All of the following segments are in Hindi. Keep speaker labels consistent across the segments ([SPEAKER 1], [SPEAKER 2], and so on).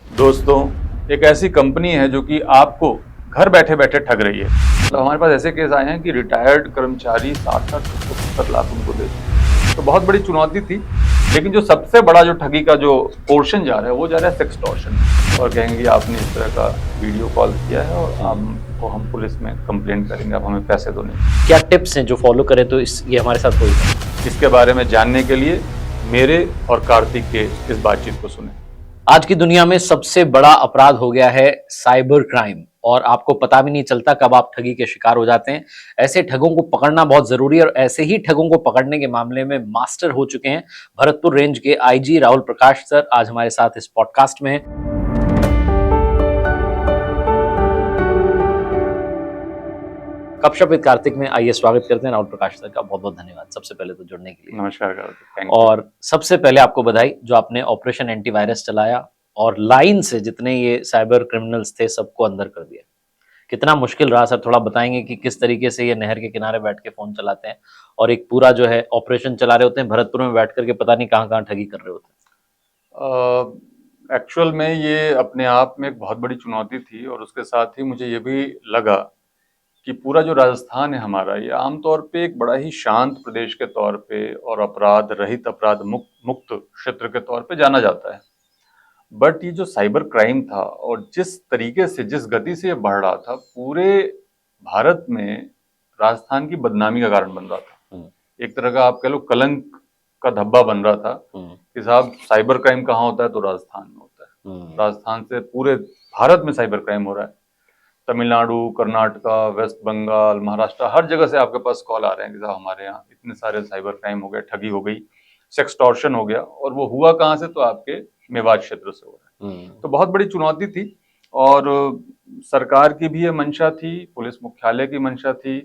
[SPEAKER 1] दोस्तों, एक ऐसी कंपनी है जो कि आपको घर बैठे बैठे ठग रही है। मतलब हमारे पास ऐसे केस आए हैं कि रिटायर्ड कर्मचारी 60-60, 70-70 लाख उनको देते हैं। तो बहुत बड़ी चुनौती थी, लेकिन जो सबसे बड़ा जो ठगी का जो पोर्शन जा रहा है वो जा रहा है सेक्सटॉर्शन। और कहेंगे कि आपने इस तरह का वीडियो कॉल किया है और हम पुलिस में कंप्लेंट करेंगे, आप हमें पैसे दो नहीं।
[SPEAKER 2] क्या टिप्स हैं जो फॉलो करें तो ये हमारे साथ होगा?
[SPEAKER 1] इसके बारे में जानने के लिए मेरे और कार्तिक के इस बातचीत को सुने।
[SPEAKER 2] आज की दुनिया में सबसे बड़ा अपराध हो गया है साइबर क्राइम, और आपको पता भी नहीं चलता कब आप ठगी के शिकार हो जाते हैं। ऐसे ठगों को पकड़ना बहुत जरूरी है, और ऐसे ही ठगों को पकड़ने के मामले में मास्टर हो चुके हैं भरतपुर रेंज के आईजी राहुल प्रकाश सर। आज हमारे साथ इस पॉडकास्ट में हैं। गपशप विद कार्तिक में आइए स्वागत करते हैं राहुल प्रकाश सर का। बहुत बहुत धन्यवाद सबसे पहले तो जुड़ने के लिए।
[SPEAKER 1] नमस्कार कार्तिक, थैंक यू।
[SPEAKER 2] और सबसे पहले आपको बधाई जो आपने ऑपरेशन एंटीवायरस चलाया और लाइन से जितने ये साइबर क्रिमिनल्स थे सबको अंदर कर दिया। कितना मुश्किल रहा सर, थोड़ा बताएंगे कि किस तरीके से ये नहर के किनारे बैठ के फोन चलाते हैं और एक पूरा जो है ऑपरेशन चला रहे होते हैं भरतपुर में बैठ करके, पता नहीं कहाँ कहाँ ठगी कर रहे होते हैं।
[SPEAKER 1] एक्चुअल में ये अपने आप में एक बहुत बड़ी चुनौती थी, और उसके साथ ही मुझे ये भी लगा कि पूरा जो राजस्थान है हमारा, ये आमतौर पे एक बड़ा ही शांत प्रदेश के तौर पे और अपराध रहित, अपराध मुक्त क्षेत्र के तौर पे जाना जाता है। बट ये जो साइबर क्राइम था और जिस तरीके से, जिस गति से ये बढ़ रहा था, पूरे भारत में राजस्थान की बदनामी का कारण बन रहा था। एक तरह का आप कह लो कलंक का धब्बा बन रहा था कि साहब साइबर क्राइम कहाँ होता है, तो राजस्थान में होता है। राजस्थान से पूरे भारत में साइबर क्राइम हो रहा है। तमिलनाडु, कर्नाटका, वेस्ट बंगाल, महाराष्ट्र, हर जगह से आपके पास कॉल आ रहे हैं कि साहब हमारे यहाँ इतने सारे साइबर क्राइम हो गए, ठगी हो गई, सेक्सटॉर्शन हो गया। और वो हुआ कहाँ से, तो आपके मेवात क्षेत्र से हो रहा है। तो बहुत बड़ी चुनौती थी, और सरकार की भी ये मंशा थी, पुलिस मुख्यालय की मंशा थी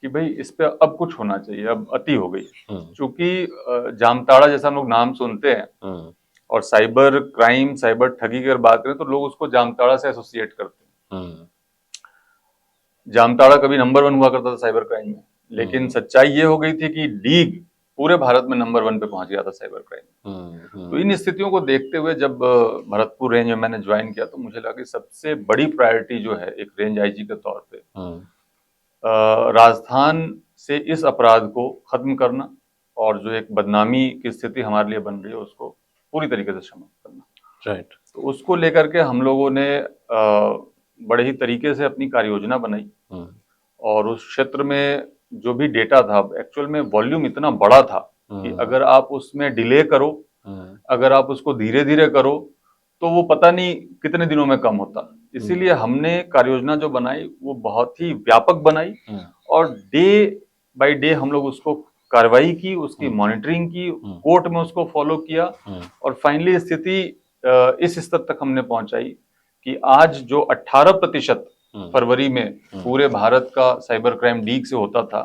[SPEAKER 1] कि भाई इस पे अब कुछ होना चाहिए, अब अति हो गई। क्योंकि जामताड़ा जैसा हम लोग नाम सुनते हैं, और साइबर क्राइम, साइबर ठगी की अगर बात करें तो लोग उसको जामताड़ा से एसोसिएट करते हैं। जामताड़ा कभी नंबर 1 हुआ करता था साइबर क्राइम में, लेकिन सच्चाई ये हो गई थी कि डीग पूरे भारत में नंबर 1 पे पहुंच गया था साइबर क्राइम। तो इन स्थितियों को देखते हुए जब भरतपुर रेंज में मैंने ज्वाइन किया, तो मुझे लगा कि सबसे बड़ी प्रायोरिटी जो है एक रेंज आईजी के तौर पे, राजस्थान से इस अपराध को खत्म करना, और जो एक बदनामी की स्थिति हमारे लिए बन रही है उसको पूरी तरीके से समाप्त करना।
[SPEAKER 2] राइट।
[SPEAKER 1] तो उसको लेकर के हम लोगों ने बड़े ही तरीके से अपनी कार्य योजना बनाई, और उस क्षेत्र में जो भी डेटा था, एक्चुअल में वॉल्यूम इतना बड़ा था कि अगर आप उसमें डिले करो, अगर आप उसको धीरे धीरे करो, तो वो पता नहीं कितने दिनों में कम होता। इसीलिए हमने कार्य योजना जो बनाई वो बहुत ही व्यापक बनाई, और डे बाय डे हम लोग उसको कार्रवाई की, उसकी मॉनिटरिंग की, कोर्ट में उसको फॉलो किया, और फाइनली स्थिति इस स्तर तक हमने पहुंचाई कि आज जो 18% फरवरी में पूरे भारत का साइबर क्राइम डीग से होता था,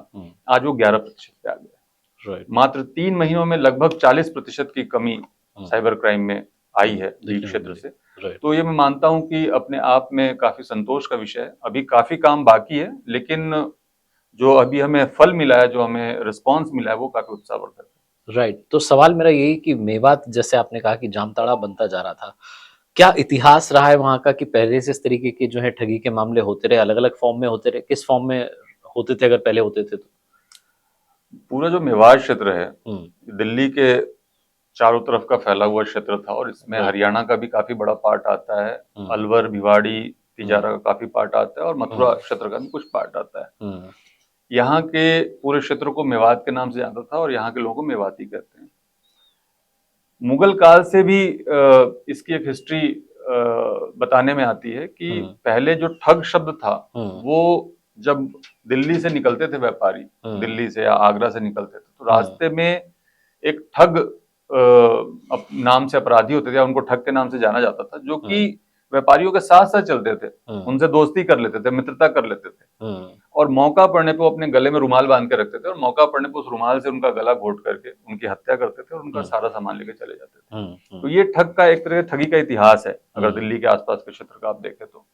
[SPEAKER 1] आज वो 11% पे आ गया। मात्र 3 महीनों में लगभग 40% की कमी साइबर क्राइम में आई है डीग क्षेत्र से। तो ये मैं मानता हूं कि अपने आप में काफी संतोष का विषय है। अभी काफी काम बाकी है, लेकिन जो अभी हमें फल मिला है, जो हमें रिस्पॉन्स मिला है, वो काफी उत्साहवर्धक है।
[SPEAKER 2] राइट। तो सवाल मेरा यही कि मेवात, जैसे आपने कहा कि जामताड़ा बनता जा रहा था, क्या इतिहास रहा है वहां का कि पहले से इस तरीके के जो है ठगी के मामले होते रहे, अलग अलग फॉर्म में होते रहे? किस फॉर्म में होते थे अगर पहले होते थे तो?
[SPEAKER 1] पूरा जो मेवात क्षेत्र है, दिल्ली के चारों तरफ का फैला हुआ क्षेत्र था, और इसमें हरियाणा का भी काफी बड़ा पार्ट आता है, अलवर, भिवाड़ी, तिजारा का काफी पार्ट आता है, और मथुरा क्षेत्र का भी कुछ पार्ट आता है। यहाँ के पूरे क्षेत्र को मेवात के नाम से जाता था, और यहाँ के लोगों को मेवाती कहते हैं। मुगल काल से भी इसकी एक हिस्ट्री बताने में आती है कि पहले जो ठग शब्द था, वो जब दिल्ली से निकलते थे व्यापारी, दिल्ली से या आगरा से निकलते थे, तो रास्ते में एक ठग नाम से अपराधी होते थे, उनको ठग के नाम से जाना जाता था, जो कि व्यापारियों के साथ साथ चलते थे, उनसे दोस्ती कर लेते थे, मित्रता कर लेते थे, और मौका पड़ने पे वो अपने गले में रुमाल बांध के रखते थे, और मौका पड़ने पे उस रुमाल से उनका गला घोट करके उनकी हत्या करते थे, और उनका सारा सामान लेके चले जाते थे। तो ये ठग का एक तरह ठगी का इतिहास है, अगर दिल्ली के आसपास के क्षेत्र का आप देखें तो।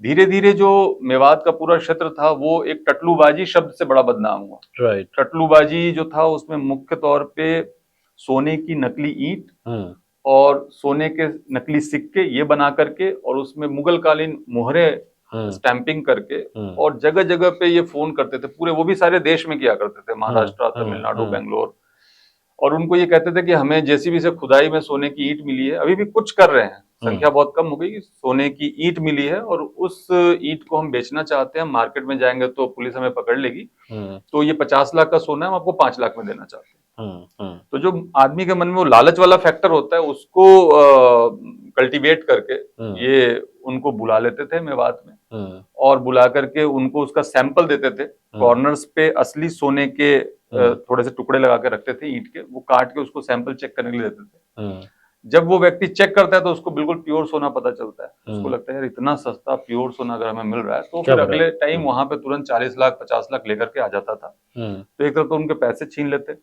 [SPEAKER 1] धीरे धीरे जो मेवात का पूरा क्षेत्र था, वो एक टटलूबाजी शब्द से बड़ा बदनाम हुआ। टटलूबाजी जो था, उसमें मुख्य तौर पे सोने की नकली ईंट और सोने के नकली सिक्के ये बना करके और उसमें मुगल कालीन मोहरे स्टैंपिंग करके और जगह जगह पे ये फोन करते थे पूरे, वो भी सारे देश में किया करते थे, महाराष्ट्र, तमिलनाडु, बेंगलोर। और उनको ये कहते थे कि हमें जेसीबी से खुदाई में सोने की ईंट मिली है, अभी भी कुछ कर रहे हैं, संख्या बहुत कम हो गई, सोने की ईंट मिली है और उस ईंट को हम बेचना चाहते हैं, मार्केट में जाएंगे तो पुलिस हमें पकड़ लेगी, तो ये 50 लाख का सोना है, हम आपको 5 लाख में देना चाहते हैं। तो जो आदमी के मन में वो लालच वाला फैक्टर होता है उसको कल्टीवेट करके ये उनको बुला लेते थे मेवात में और बुला करके उनको उसका सैंपल देते थे। कॉर्नर्स पे असली सोने के थोड़े से टुकड़े लगा के रखते थे ईंट के, वो काट के उसको सैंपल चेक करने के लिए देते थे। जब वो व्यक्ति चेक करता है तो उसको बिल्कुल प्योर सोना पता चलता है, उसको लगता है यार इतना सस्ता प्योर सोना अगर हमें मिल रहा है, तो फिर अगले टाइम वहां पे तुरंत 40 लाख 50 लाख लेकर के आ जाता था। तो एक तरफ तो उनके पैसे छीन लेते,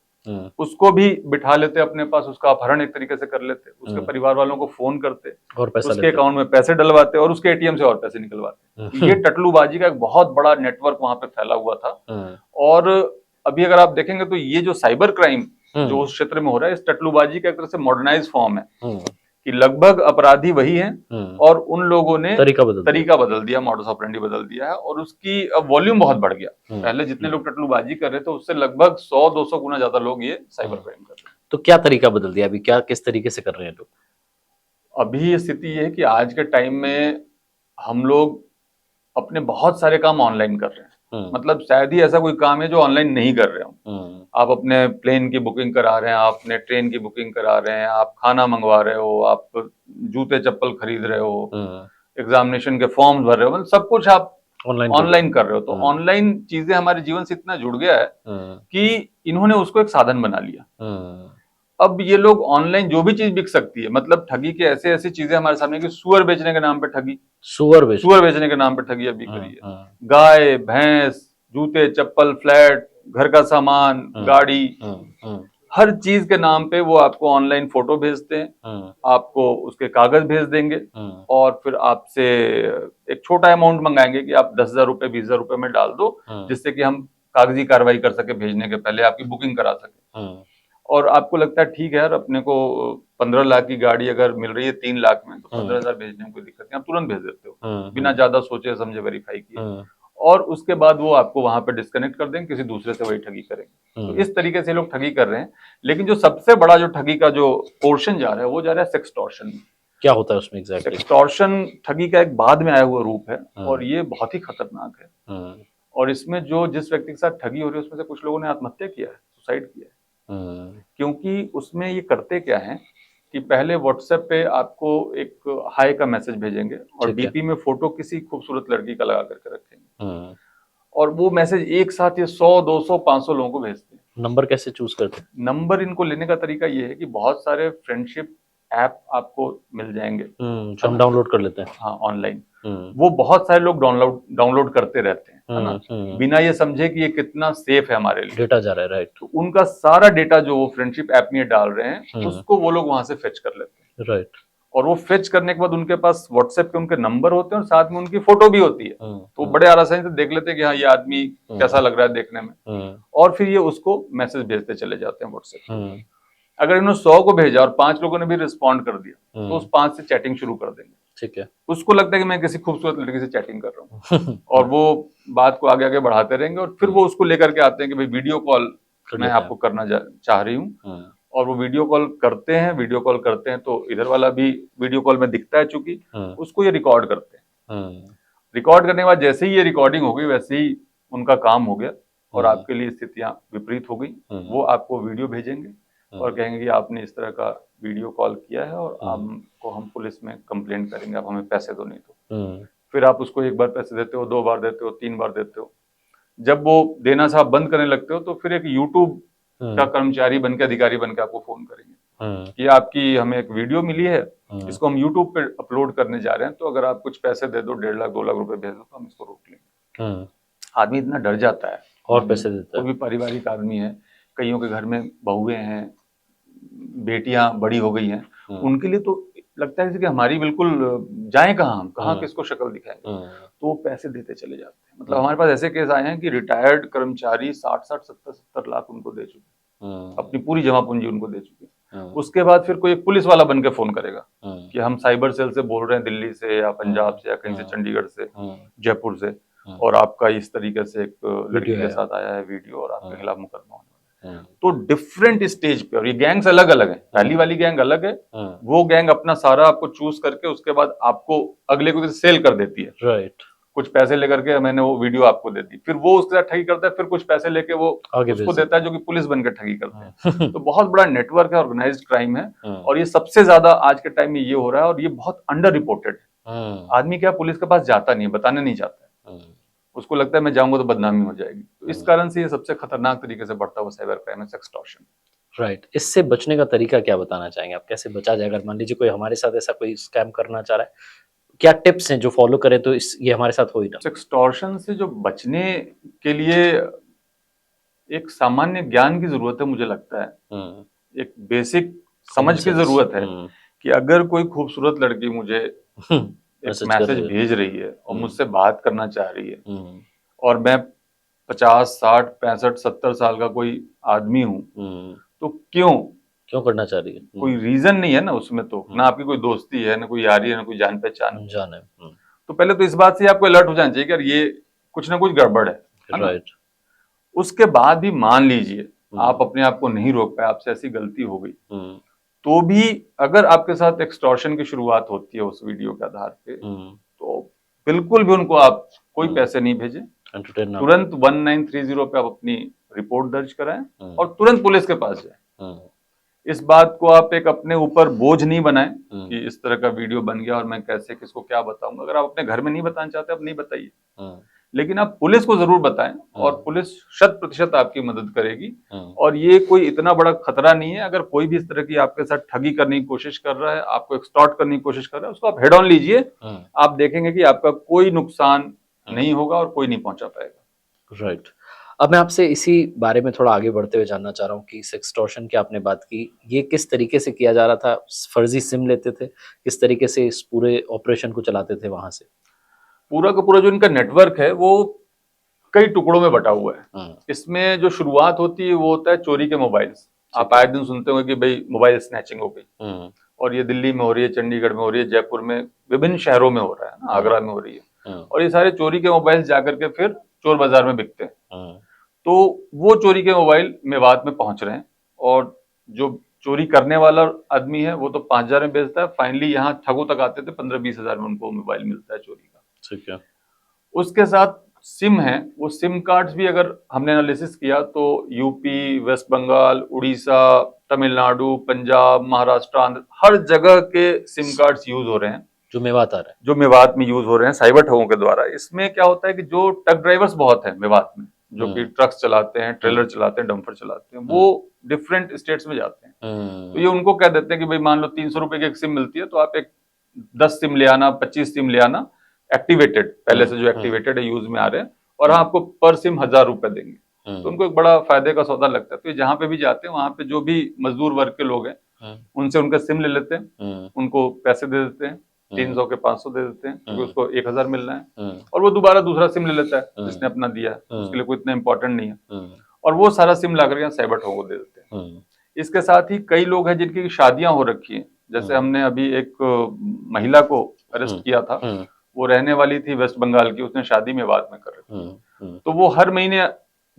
[SPEAKER 1] उसको भी बिठा लेते अपने पास, उसका अपहरण एक तरीके से कर लेते, उसके परिवार वालों को फोन करते और उसके अकाउंट में पैसे डलवाते और उसके एटीएम से और पैसे निकलवाते। ये टटलूबाजी का एक बहुत बड़ा नेटवर्क वहां पे फैला हुआ था। और अभी अगर आप देखेंगे तो ये जो साइबर क्राइम जो उस क्षेत्र में हो रहा है, इस टटलूबाजी का एक तरह से मॉडर्नाइज फॉर्म है कि लगभग अपराधी वही हैं और उन लोगों ने तरीका बदल दिया, मॉडस ऑपरेंडी बदल दिया है और उसकी अब वॉल्यूम बहुत बढ़ गया। पहले जितने लोग टटलूबाजी कर रहे थे उससे लगभग 100-200 गुना ज्यादा लोग ये साइबर क्राइम कर रहे हैं।
[SPEAKER 2] तो क्या तरीका बदल दिया अभी, क्या किस तरीके से कर रहे हैं लोग?
[SPEAKER 1] अभी ये स्थिति ये है कि आज के टाइम में हम लोग अपने बहुत सारे काम ऑनलाइन कर रहे हैं। मतलब शायद ही ऐसा कोई काम है जो ऑनलाइन नहीं कर रहे हो। आप अपने प्लेन की बुकिंग करा रहे हैं, आप अपने ट्रेन की बुकिंग करा रहे हैं, आप खाना मंगवा रहे हो, आप जूते चप्पल खरीद रहे हो, एग्जामिनेशन के फॉर्म भर रहे हो, मतलब सब कुछ आप ऑनलाइन कर रहे हो। तो ऑनलाइन चीजें हमारे जीवन से इतना जुड़ गया है कि इन्होंने उसको एक साधन बना लिया। अब ये लोग ऑनलाइन जो भी चीज बिक सकती है, मतलब ठगी के ऐसे ऐसी चीजें हमारे सामने कि सुअर बेचने के नाम पे ठगी, सुअर बेचने के नाम पे ठगी अभी करी है। गाय भैंस, जूते चप्पल, फ्लैट, घर का सामान, गाड़ी, हर चीज के नाम पे वो आपको ऑनलाइन फोटो भेजते हैं, आपको उसके कागज भेज देंगे और फिर आपसे एक छोटा अमाउंट मंगाएंगे कि आप 10,000 रुपए 20,000 रुपए में डाल दो, जिससे कि हम कागजी कार्रवाई कर सके, भेजने के पहले आपकी बुकिंग करा सके। और आपको लगता है ठीक है यार, अपने को 15 लाख की गाड़ी अगर मिल रही है 3 लाख में, तो 15,000 भेजने में कोई दिक्कत नहीं, आप तुरंत भेज देते हो बिना ज्यादा सोचे समझे, वेरीफाई किए, और उसके बाद वो आपको वहां पे डिस्कनेक्ट कर देंगे, किसी दूसरे से वही ठगी करेंगे। तो इस तरीके से लोग ठगी कर रहे हैं। लेकिन जो सबसे बड़ा जो ठगी का जो पोर्शन जा रहा है वो जा रहा है सेक्सटॉर्शन। क्या होता है उसमें एग्जैक्टली? सेक्सटॉर्शन ठगी का एक बाद में आया हुआ रूप है और ये बहुत ही खतरनाक है। और इसमें जो जिस व्यक्ति के साथ ठगी हो रही है उसमें से कुछ लोगों ने आत्महत्या किया है, सुसाइड किया है। क्योंकि उसमें ये करते क्या है कि पहले व्हाट्सएप पे आपको एक हाय का मैसेज भेजेंगे और डीपी में फोटो किसी खूबसूरत लड़की का लगा करके रखेंगे और वो मैसेज एक साथ ये 100, 200, 500 लोगों को भेजते हैं।
[SPEAKER 2] नंबर कैसे चूज करते हैं?
[SPEAKER 1] नंबर इनको लेने का तरीका ये है कि बहुत सारे फ्रेंडशिप ऐप आपको मिल जाएंगे
[SPEAKER 2] जो हम डाउनलोड कर लेते हैं,
[SPEAKER 1] हाँ ऑनलाइन, वो बहुत सारे लोग डाउनलोड करते रहते हैं, है ना, बिना ये समझे कि ये कितना सेफ है हमारे लिए,
[SPEAKER 2] डेटा जा रहा है, राइट।
[SPEAKER 1] तो उनका सारा डेटा जो वो फ्रेंडशिप ऐप में डाल रहे हैं उसको वो लोग वहां से फेच कर लेते हैं,
[SPEAKER 2] राइट।
[SPEAKER 1] और वो फेच करने के बाद उनके पास व्हाट्सएप पे उनके नंबर होते हैं और साथ में उनकी फोटो भी होती है, तो बड़े आसानी से देख लेते हैं कि हाँ ये आदमी कैसा लग रहा है देखने में, और फिर ये उसको मैसेज भेजते चले जाते हैं व्हाट्सएप पे। अगर इन्होंने 100 को भेजा और 5 लोगों ने भी रिस्पॉन्ड कर दिया तो उस 5 से चैटिंग शुरू कर देंगे, ठीक है, उसको लगता है कि मैं किसी खूबसूरत लड़की से चैटिंग कर रहा हूँ और वो बात को आगे आगे बढ़ाते रहेंगे और फिर वो उसको लेकर के आते हैं कि भाई वीडियो कॉल मैं आपको करना चाह रही हूँ, और वो वीडियो कॉल करते हैं तो इधर वाला भी वीडियो कॉल में दिखता है, चूंकि उसको ये रिकॉर्ड करते हैं। रिकॉर्ड करने के बाद जैसे ही ये रिकॉर्डिंग हो गई वैसे ही उनका काम हो गया और आपके लिए स्थितियां विपरीत हो गई। वो आपको वीडियो भेजेंगे और कहेंगे कि आपने इस तरह का वीडियो कॉल किया है और आपको हम पुलिस में कंप्लेंट करेंगे, आप हमें पैसे दो, नहीं तो फिर आप उसको एक बार पैसे देते हो, 2 बार देते हो, 3 बार देते हो। जब वो देना साहब बंद करने लगते हो तो फिर एक यूट्यूब का कर्मचारी बनके, अधिकारी बनके आपको फोन करेंगे कि आपकी हमें एक वीडियो मिली है, इसको हम यूट्यूब पे अपलोड करने जा रहे हैं, तो अगर आप कुछ पैसे दे दो, 1.5 लाख 2 लाख रुपए भेज दो तो हम इसको रोक लेंगे। आदमी इतना डर जाता है
[SPEAKER 2] और पैसे देता है।
[SPEAKER 1] कोई भी पारिवारिक आदमी है, कईयों के घर में बहुएं हैं, बेटियां बड़ी हो गई हैं, उनके लिए तो लगता है कि हमारी बिल्कुल जाए कहाँ, हम कहाँ किसको शक्ल दिखाएंगे, तो वो पैसे देते चले जाते हैं। मतलब हमारे पास ऐसे केस आए हैं कि रिटायर्ड कर्मचारी 60-60, 70-70 लाख उनको दे चुके, अपनी पूरी जमा पूंजी उनको दे चुके। उसके बाद फिर कोई एक पुलिस वाला बन के फोन करेगा कि हम साइबर सेल से बोल रहे हैं, दिल्ली से या पंजाब से या कहीं से, चंडीगढ़ से, जयपुर से, और आपका इस तरीके से एक लड़की के साथ आया है वीडियो और आपके खिलाफ मुकदमा होने वाला है। तो डिफरेंट स्टेज पे, और ये गैंग्स अलग अलग है, पहली वाली गैंग अलग है, वो गैंग अपना सारा आपको चूज करके उसके बाद आपको अगले को सेल कर देती है,
[SPEAKER 2] राइट,
[SPEAKER 1] कुछ पैसे लेकर के मैंने वो वीडियो आपको दे दी, फिर वो उसके साथ ठगी करता है, फिर कुछ पैसे लेके वो उसको देता है जो कि पुलिस बनकर ठगी करते हैं। तो बहुत बड़ा नेटवर्क है, ऑर्गेनाइज्ड क्राइम है, और ये सबसे ज्यादा आज के टाइम में ये हो रहा है, और ये बहुत अंडर रिपोर्टेड है। आदमी क्या पुलिस के पास जाता नहीं है, बताने नहीं जाता है, उसको लगता है मैं जाऊंगा तो बदनामी हो जाएगी। तो इस कारण से ये सबसे खतरनाक तरीके से बढ़ता हुआ साइबर क्राइम है, एक्सटॉर्शन।
[SPEAKER 2] राइट, इससे बचने का तरीका क्या बताना चाहेंगे आप, कैसे बचा जाए? अगर मान लीजिए कोई हमारे साथ ऐसा कोई स्कैम करना चाह रहा है, क्या टिप्स हैं जो फॉलो करें तो ये हमारे साथ हो ही ना?
[SPEAKER 1] एक्सटॉर्शन से जो बचने के लिए एक सामान्य ज्ञान की जरूरत है, मुझे लगता है एक बेसिक समझ की जरूरत है कि अगर कोई खूबसूरत लड़की मुझे एक मैसेज भेज रही है और मुझसे बात करना चाह रही है, और मैं 50, 60, 65, 70 साल का कोई आदमी हूँ, तो क्यों
[SPEAKER 2] करना चाह रही है?
[SPEAKER 1] कोई रीजन नहीं है ना उसमें, तो ना आपकी कोई दोस्ती है, ना कोई यारी है, ना कोई जान पहचान
[SPEAKER 2] है।
[SPEAKER 1] तो पहले तो इस बात से आपको अलर्ट हो जाना चाहिए कि यार ये कुछ ना कुछ गड़बड़ है ना? उसके बाद भी मान लीजिए आप अपने आप को नहीं रोक पाए, आपसे ऐसी गलती हो गई, तो भी अगर आपके साथ एक्सटॉर्शन की शुरुआत होती है उस वीडियो के आधार पे, तो बिल्कुल भी उनको आप कोई पैसे नहीं भेजें, तुरंत 1930 पे आप अपनी रिपोर्ट दर्ज कराएं और तुरंत पुलिस के पास जाएं। इस बात को आप एक अपने ऊपर बोझ नहीं बनाएं कि इस तरह का वीडियो बन गया और मैं कैसे किसको क्या बताऊंगा। अगर आप अपने घर में नहीं बताना चाहते, आप नहीं बताइए, लेकिन आप पुलिस को जरूर बताएं, और पुलिस 100% आपकी मदद करेगी। और ये कोई इतना बड़ा खतरा नहीं है। अगर कोई भी इस तरह की आपके साथ ठगी करने की कोशिश कर रहा है, आपको एक्सटॉर्ट करने की कोशिश कर रहा है, उसको आप हेड ऑन लीजिए, आप देखेंगे कि आपका कोई नुकसान नहीं होगा और कोई नहीं पहुंचा पाएगा।
[SPEAKER 2] राइट। अब मैं आपसे इसी बारे में थोड़ा आगे बढ़ते हुए जानना चाह रहा हूँ कि एक्सटॉर्शन की आपने बात की, ये किस तरीके से किया जा रहा था? फर्जी सिम लेते थे, किस तरीके से इस पूरे ऑपरेशन को चलाते थे वहां से?
[SPEAKER 1] पूरा का पूरा जो इनका नेटवर्क है वो कई टुकड़ों में बटा हुआ है। इसमें जो शुरुआत होती है वो होता है चोरी के मोबाइल्स। आप आए दिन सुनते होंगे कि भाई मोबाइल स्नैचिंग हो गई, और ये दिल्ली में हो रही है, चंडीगढ़ में हो रही है, जयपुर में, विभिन्न शहरों में हो रहा है ना, आगरा में हो रही है। और ये सारे चोरी के मोबाइल जाकर के फिर चोर बाजार में बिकते हैं। तो वो चोरी के मोबाइल मेवात में पहुंच रहे हैं, और जो चोरी करने वाला आदमी है वो तो 5,000 में बेचता है, फाइनली यहाँ ठगों तक आते थे 15-20 हजार में उनको मोबाइल मिलता है चोरी का।
[SPEAKER 2] ठीक है।
[SPEAKER 1] उसके साथ सिम है, वो सिम कार्ड्स भी अगर हमने एनालिसिस किया तो यूपी, वेस्ट बंगाल, उड़ीसा, तमिलनाडु, पंजाब, महाराष्ट्र, आंध्र, हर जगह के सिम कार्ड्स यूज हो रहे हैं,
[SPEAKER 2] जो मेवात आ रहा है,
[SPEAKER 1] जो मेवात में यूज हो रहे हैं साइबर ठगों के द्वारा। इसमें क्या होता है कि जो ट्रक ड्राइवर्स बहुत हैं मेवात में, जो कि ट्रक्स चलाते हैं, ट्रेलर चलाते हैं, डंपर चलाते हैं, वो डिफरेंट स्टेट्स में जाते हैं। तो ये उनको कह देते हैं कि भाई मान लो 300 रुपए की एक सिम मिलती है, तो आप एक 10 सिम ले आना, 25 सिम ले आना, एक्टिवेटेड, पहले से जो एक्टिवेटेड है, यूज में आ रहे हैं, और हम आपको पर सिम 1,000 रुपए देंगे। तो उनको एक बड़ा फायदे का सौदा लगता है। तो ये जहां पे भी जाते हैं, वहां पे जो भी मजदूर वर्ग के लोग हैं, उनसे उनका सिम ले लेते हैं, उनको पैसे दे देते हैं, 300 के 500 दे देते हैं, क्योंकि उसको 1,000 मिलना है, और वो दोबारा दूसरा सिम ले लेता है जिसने अपना दिया है, उसके लिए कोई इतना इंपॉर्टेंट नहीं है, और वो सारा सिम ला करके साइबर ठगों को दे देते हैं। इसके साथ ही कई लोग हैं जिनकी शादियां हो रखी हैं, जैसे हमने अभी एक महिला को अरेस्ट किया था, वो रहने वाली थी वेस्ट बंगाल की, उसने शादी मेवात में कर रखी, तो वो हर महीने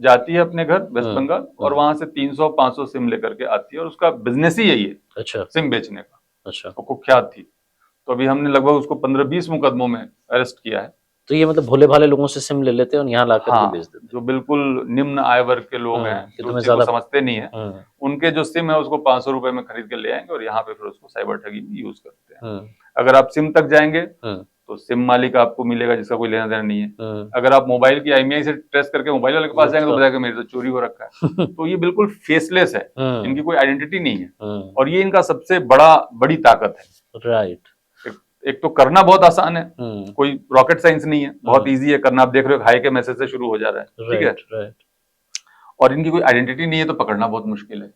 [SPEAKER 1] जाती है अपने घर वेस्ट बंगाल, और वहां से 300-500 सिम लेकर के आती है, और उसका बिजनेस ही यही है,
[SPEAKER 2] अच्छा,
[SPEAKER 1] सिम बेचने का।
[SPEAKER 2] अच्छा,
[SPEAKER 1] वो कुख्यात थी। तो अभी हमने लगभग उसको 15-20 मुकदमों में अरेस्ट किया है।
[SPEAKER 2] तो ये मतलब भोले भाले लोगों से सिम ले लेते हैं और यहाँ लाकर के बेच देते हैं।
[SPEAKER 1] जो बिल्कुल निम्न आय वर्ग के लोग हैं, जो उस चीज को समझते नहीं है, उनके जो सिम है उसको 500 रुपए में खरीद के ले आएंगे, और यहाँ पे फिर उसको साइबर ठगी में यूज करते हैं। अगर आप सिम तक जाएंगे तो सिम मालिक आपको मिलेगा जिसका कोई लेना देना नहीं है। अगर आप मोबाइल की IMEI से ट्रेस करके मोबाइल वाले के पास जाएंगे तो बताएगा मेरी तो चोरी हो रखा है। तो ये बिल्कुल फेसलेस है, इनकी कोई आइडेंटिटी नहीं है, और ये इनका सबसे बड़ी ताकत है।
[SPEAKER 2] राइट।
[SPEAKER 1] एक तो करना बहुत आसान है, कोई रॉकेट साइंस नहीं है, बहुत इजी है करना। आप देख रहे हो हाई के मैसेज से शुरू हो जा रहा है, ठीक है, और इनकी कोई आइडेंटिटी नहीं है, तो पकड़ना बहुत मुश्किल है,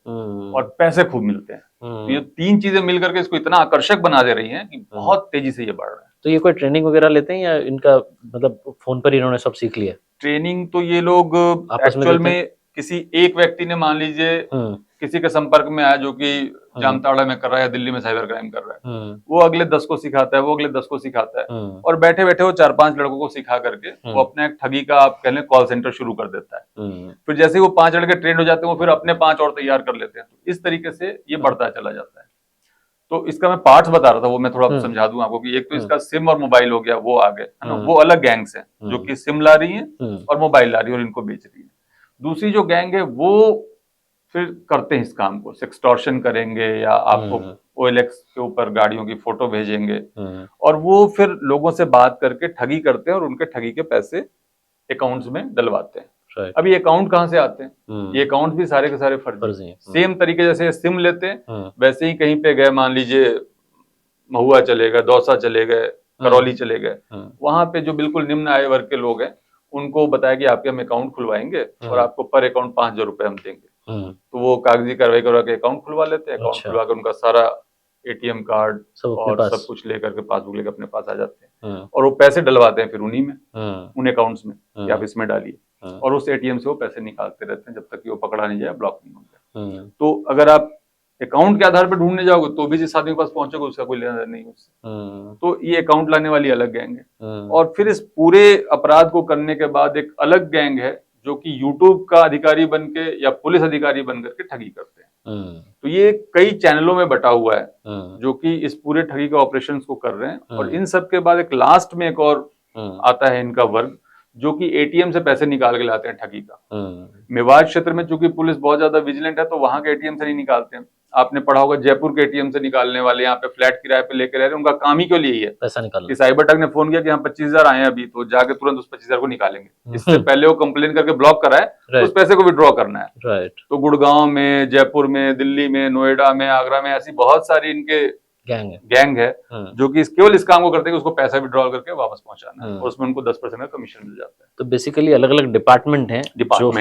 [SPEAKER 1] और पैसे खूब मिलते हैं। तो ये 3 चीजें मिलकर के इसको इतना आकर्षक बना दे रही हैं कि बहुत तेजी से ये बढ़ रहा है।
[SPEAKER 2] तो ये कोई ट्रेनिंग वगैरह लेते हैं या इनका मतलब फोन पर इन्होंने सब सीख लिया?
[SPEAKER 1] ट्रेनिंग तो ये लोग एक्चुअल में किसी एक व्यक्ति ने मान लीजिए किसी के संपर्क में आया जो कि जामताड़ा में कर रहा है या दिल्ली में साइबर क्राइम कर रहा है, वो अगले 10 को सिखाता है, वो अगले 10 को सिखाता है, और बैठे बैठे वो 4-5 लड़कों को सिखा करके वो अपना एक ठगी का आप कह लें कॉल सेंटर शुरू कर देता है। फिर जैसे ही वो 5 लड़के ट्रेंड हो जाते हैं, वो फिर अपने 5 और तैयार कर लेते हैं। तो इस तरीके से ये बढ़ता चला जाता है। तो इसका मैं पार्ट्स बता रहा था, वो मैं थोड़ा समझा दूं आपको कि एक तो इसका सिम और मोबाइल हो गया, वो आ गए, है ना, वो अलग गैंग्स हैं जो कि सिम ला रही हैं और मोबाइल ला रही है और इनको बेच रही है। दूसरी जो गैंग है वो फिर करते हैं इस काम को, सेक्सटॉर्शन करेंगे या आपको OLX के ऊपर गाड़ियों की फोटो भेजेंगे और वो फिर लोगों से बात करके ठगी करते हैं और उनके ठगी के पैसे अकाउंट्स में डलवाते हैं। अब ये अकाउंट कहाँ से आते हैं? ये अकाउंट भी सारे के सारे फर्जी हैं। सेम तरीके जैसे सिम लेते हैं, वैसे ही कहीं पे गए, मान लीजिए महुआ चले गए, दौसा चले गए, करौली चले गए, वहां पे जो बिल्कुल निम्न आय वर्ग के लोग हैं उनको बताया कि आपके हम अकाउंट खुलवाएंगे और आपको पर अकाउंट 5,000 रुपए हम देंगे। तो वो कागजी कार्रवाई करवा के अकाउंट खुलवा लेते हैं। अकाउंट खुलवा कर उनका सारा ATM कार्ड और सब कुछ लेकर के, पासबुक लेकर अपने पास आ जाते हैं और वो पैसे डलवाते हैं फिर उन्हीं में, उन अकाउंट्स में कि आप इसमें डालिए, और उस ATM से वो पैसे निकालते रहते हैं जब तक कि वो पकड़ा नहीं जाए, ब्लॉक नहीं हो जाए। तो अगर आप अकाउंट के आधार पर ढूंढने जाओगे तो भी जिस आदमी के पास पहुंचोगे उसका कोई लेना देना नहीं उससे। तो ये अकाउंट लाने वाली अलग गैंग है। और फिर इस पूरे अपराध को करने के बाद एक अलग गैंग है जो कि यूट्यूब का अधिकारी बन के या पुलिस अधिकारी बन करके ठगी करते हैं। तो ये कई चैनलों में बटा हुआ है जो कि इस पूरे ठगी के ऑपरेशन को कर रहे हैं। और इन सब के बाद एक लास्ट में एक और आता है इनका वर्ग जो कि ATM से पैसे निकाल के लाते हैं ठगी का। मेवाड़ क्षेत्र में चूंकि पुलिस बहुत ज्यादा विजिलेंट है तो वहां के ATM से नहीं निकालते हैं। आपने पढ़ा होगा जयपुर के ATM से निकालने वाले यहाँ पे फ्लैट किराए पे लेकर रह रहे हैं, उनका काम ही क्यों यही है
[SPEAKER 2] पैसा निकालना कि
[SPEAKER 1] साइबर ठग ने फोन किया कि हम 25,000 आए हैं अभी, तो जाके तुरंत उस 25,000 को निकालेंगे। इससे पहले वो कंप्लेन करके ब्लॉक कराए तो उस पैसे को विड्रॉ करना है। तो गुड़गांव में, जयपुर में, दिल्ली में, नोएडा में, आगरा में ऐसी बहुत सारी इनके गैंग है जो कि केवल इस काम को करते हैं कि उसको पैसा विड्रॉ करके वापस पहुंचाना है और उसमें उनको 10% का कमीशन मिल जाता है।
[SPEAKER 2] तो बेसिकली अलग अलग डिपार्टमेंट हैं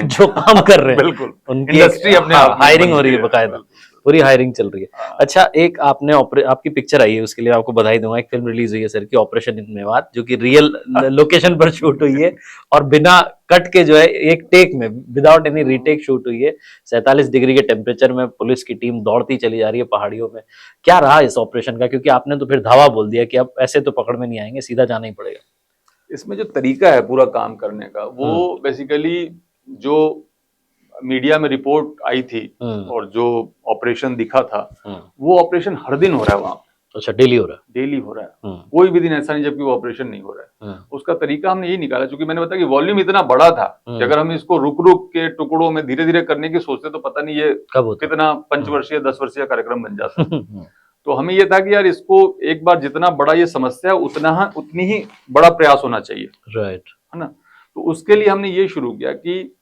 [SPEAKER 2] जो काम कर रहे हैं।
[SPEAKER 1] बिल्कुल,
[SPEAKER 2] उनकी
[SPEAKER 1] इंडस्ट्री अपने
[SPEAKER 2] हायरिंग हो रही है, बकायदा पूरी हायरिंग चल रही है। अच्छा, एक आपने आपकी पिक्चर आई है, उसके लिए आपको बधाई दूंगा। एक फिल्म रिलीज हुई है सर की, ऑपरेशन इन मेवात, जो कि रियल लोकेशन पर शूट हुई है और बिना कट के जो है एक टेक में, विदाउट एनी रीटेक शूट हुई है। 47 डिग्री के टेम्परेचर में पुलिस की टीम दौड़ती चली जा रही है पहाड़ियों में। क्या रहा इस ऑपरेशन का? क्योंकि आपने तो फिर धावा बोल दिया कि अब ऐसे तो पकड़ में नहीं आएंगे, सीधा जाना ही पड़ेगा।
[SPEAKER 1] इसमें जो तरीका है पूरा काम करने का, वो बेसिकली जो मीडिया में रिपोर्ट आई थी और जो ऑपरेशन दिखा था, वो ऑपरेशन हर दिन हो रहा है वहां।
[SPEAKER 2] अच्छा, डेली हो रहा है?
[SPEAKER 1] डेली हो रहा है, कोई भी दिन ऐसा नहीं जबकि वो ऑपरेशन नहीं हो रहा है। उसका तरीका हमने यही निकाला, क्योंकि मैंने बताया कि वॉल्यूम इतना बड़ा था कि अगर हम इसको रुक रुक के टुकड़ों में धीरे धीरे करने की सोचते तो पता नहीं ये कब कितना 5 वर्षीय 10 वर्षीय कार्यक्रम बन जाता। तो हमें ये था कि यार इसको एक बार जितना बड़ा ये समस्या है उतनी ही बड़ा प्रयास होना चाहिए,
[SPEAKER 2] राइट,
[SPEAKER 1] है ना। तो उसके लिए हमने ये शुरू किया कि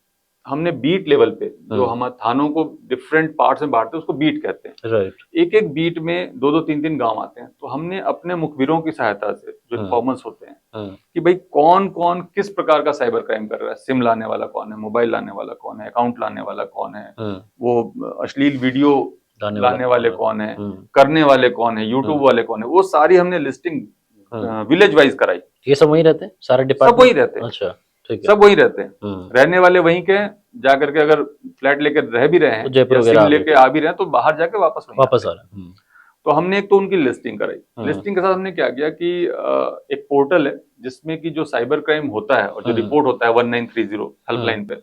[SPEAKER 1] हमने बीट लेवल पे, जो हमारे थानों को डिफरेंट पार्ट्स में बांटते हैं उसको बीट कहते हैं,
[SPEAKER 2] राइट।
[SPEAKER 1] एक एक बीट में 2-2 3-3 गांव आते हैं। तो हमने अपने मुखबिरों की सहायता से, जो इन्फॉर्मर्स होते हैं, कि भाई कौन कौन किस प्रकार का साइबर क्राइम कर रहा है, सिम लाने वाला कौन है, मोबाइल लाने वाला कौन है, अकाउंट लाने वाला कौन है, वो अश्लील वीडियो लाने वाले कौन है, करने वाले कौन है, यूट्यूब वाले कौन है, वो सारी हमने लिस्टिंग विलेज वाइज कराई।
[SPEAKER 2] ये सब वही रहते हैं, सारे डिपार्टमेंट
[SPEAKER 1] सब वही रहते हैं।
[SPEAKER 2] अच्छा,
[SPEAKER 1] सब वही रहते हैं, रहने वाले वहीं के, जाकर के अगर फ्लैट लेकर रह भी रहे हैं,
[SPEAKER 2] जयपुर
[SPEAKER 1] सिम लेके आ भी रहे हैं, तो बाहर जाके वापस
[SPEAKER 2] आ रहे हैं।
[SPEAKER 1] तो हमने एक तो उनकी लिस्टिंग कराई। लिस्टिंग के साथ हमने क्या किया कि एक पोर्टल है जिसमें कि जो साइबर क्राइम होता है और जो रिपोर्ट होता है 1930 हेल्पलाइन पे,